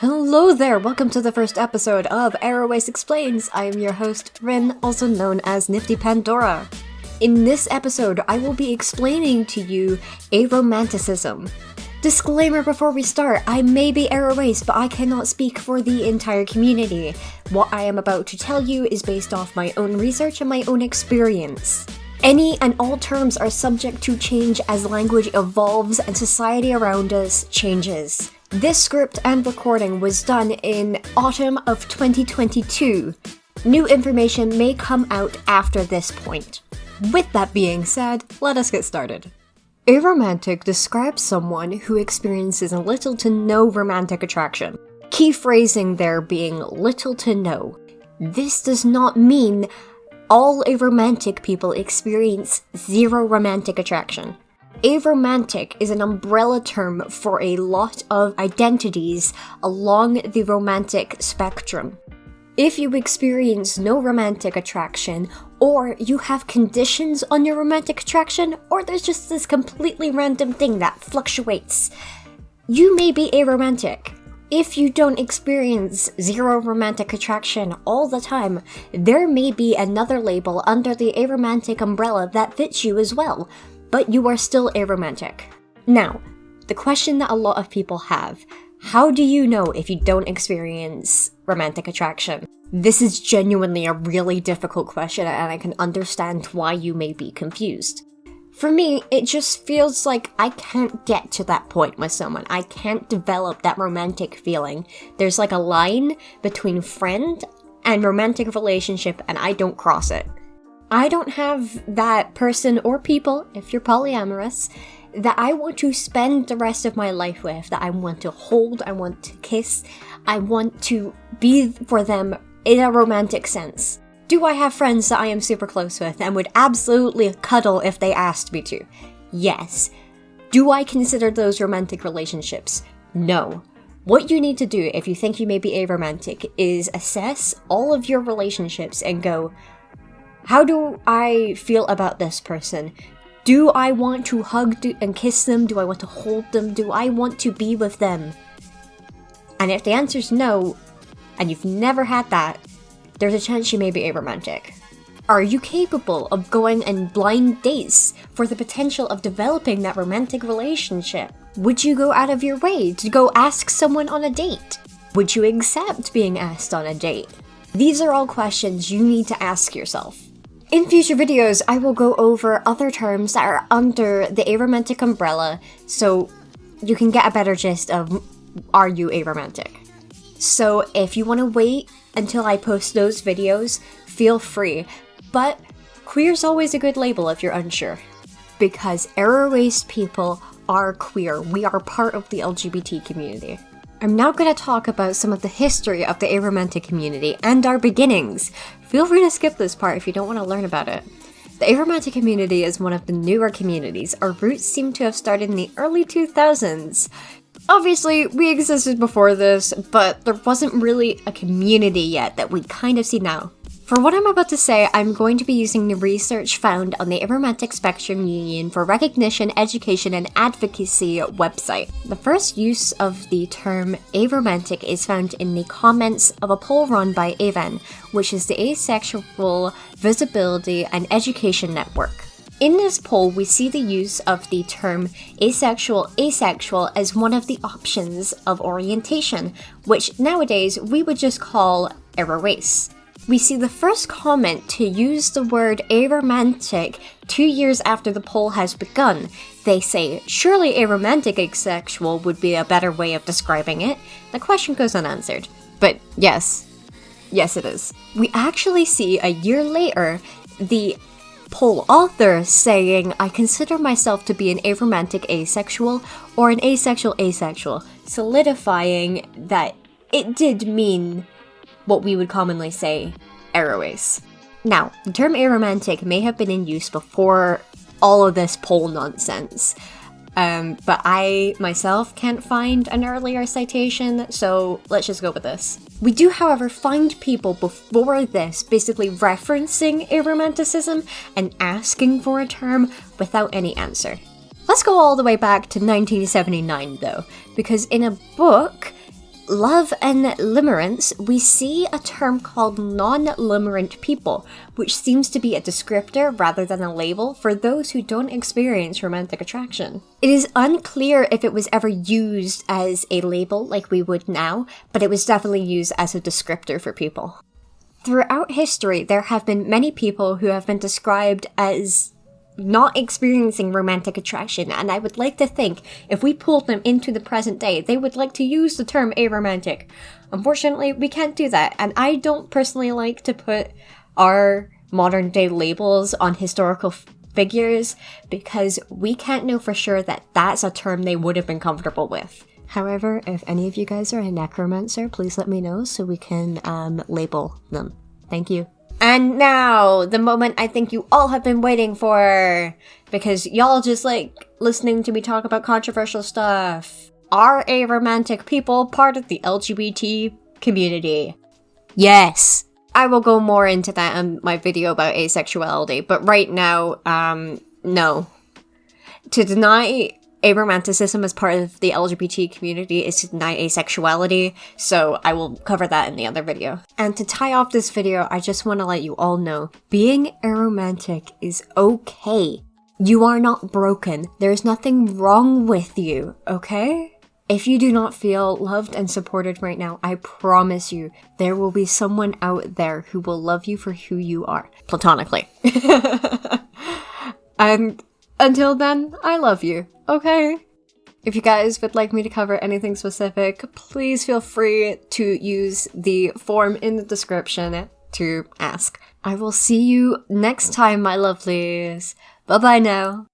Hello there, welcome to the first episode of Aroace Explains. I am your host, Rin, also known as Nifty Pandora. In this episode, I will be explaining to you Aromanticism. Disclaimer before we start, I may be Aroace, but I cannot speak for the entire community. What I am about to tell you is based off my own research and my own experience. Any and all terms are subject to change as language evolves and society around us changes. This script and recording was done in autumn of 2022. New information may come out after this point. With that being said, let us get started. Aromantic describes someone who experiences little to no romantic attraction. Key phrasing there being little to no. This does not mean all aromantic people experience zero romantic attraction. Aromantic is an umbrella term for a lot of identities along the romantic spectrum. If you experience no romantic attraction, or you have conditions on your romantic attraction, or there's just this completely random thing that fluctuates, you may be aromantic. If you don't experience zero romantic attraction all the time, there may be another label under the aromantic umbrella that fits you as well, but you are still aromantic. Now, the question that a lot of people have, how do you know if you don't experience romantic attraction? This is genuinely a really difficult question, and I can understand why you may be confused. For me, it just feels like I can't get to that point with someone. I can't develop that romantic feeling. There's like a line between friend and romantic relationship, and I don't cross it. I don't have that person or people, if you're polyamorous, that I want to spend the rest of my life with, that I want to hold, I want to kiss, I want to be for them in a romantic sense. Do I have friends that I am super close with and would absolutely cuddle if they asked me to? Yes. Do I consider those romantic relationships? No. What you need to do if you think you may be aromantic is assess all of your relationships and go, how do I feel about this person? Do I want to hug and kiss them? Do I want to hold them? Do I want to be with them? And if the answer's no, and you've never had that, there's a chance you may be aromantic. Are you capable of going on blind dates for the potential of developing that romantic relationship? Would you go out of your way to go ask someone on a date? Would you accept being asked on a date? These are all questions you need to ask yourself. In future videos, I will go over other terms that are under the aromantic umbrella so you can get a better gist of are you aromantic. So if you want to wait until I post those videos, feel free. But queer's always a good label if you're unsure. Because Aroace people are queer. We are part of the LGBT community. I'm now going to talk about some of the history of the aromantic community and our beginnings. Feel free to skip this part if you don't want to learn about it. The aromantic community is one of the newer communities. Our roots seem to have started in the early 2000s. Obviously, we existed before this, but there wasn't really a community yet that we kind of see now. For what I'm about to say, I'm going to be using the research found on the Aromantic Spectrum Union for Recognition, Education, and Advocacy website. The first use of the term aromantic is found in the comments of a poll run by AVEN, which is the Asexual Visibility and Education Network. In this poll, we see the use of the term asexual as one of the options of orientation, which nowadays we would just call Aroace. We see the first comment to use the word aromantic 2 years after the poll has begun. They say, surely aromantic asexual would be a better way of describing it. The question goes unanswered. But yes it is. We actually see a year later the poll author saying, I consider myself to be an aromantic asexual or an asexual, solidifying that it did mean what we would commonly say, Aroace. Now, the term aromantic may have been in use before all of this poll nonsense, but I myself can't find an earlier citation, so let's just go with this. We do, however, find people before this basically referencing Aromanticism and asking for a term without any answer. Let's go all the way back to 1979 though, because in a book love and limerence, we see a term called non-limerent people, which seems to be a descriptor rather than a label for those who don't experience romantic attraction. It is unclear if it was ever used as a label like we would now, but it was definitely used as a descriptor for people. Throughout history, there have been many people who have been described as not experiencing romantic attraction, and I would like to think if we pulled them into the present day, they would like to use the term aromantic. Unfortunately, we can't do that, and I don't personally like to put our modern day labels on historical figures because we can't know for sure that that's a term they would have been comfortable with. However, if any of you guys are a necromancer, please let me know so we can label them. Thank you. And now, the moment I think you all have been waiting for, because y'all just like listening to me talk about controversial stuff. Are aromantic people part of the LGBT community? Yes! I will go more into that in my video about asexuality, but right now, no. To deny Aromanticism as part of the LGBT community is to deny asexuality, so I will cover that in the other video. And to tie off this video, I just want to let you all know, being aromantic is okay. You are not broken. There's nothing wrong with you, okay? If you do not feel loved and supported right now, I promise you, there will be someone out there who will love you for who you are. Platonically. And until then, I love you. Okay. If you guys would like me to cover anything specific, please feel free to use the form in the description to ask. I will see you next time, my lovelies. Bye-bye now.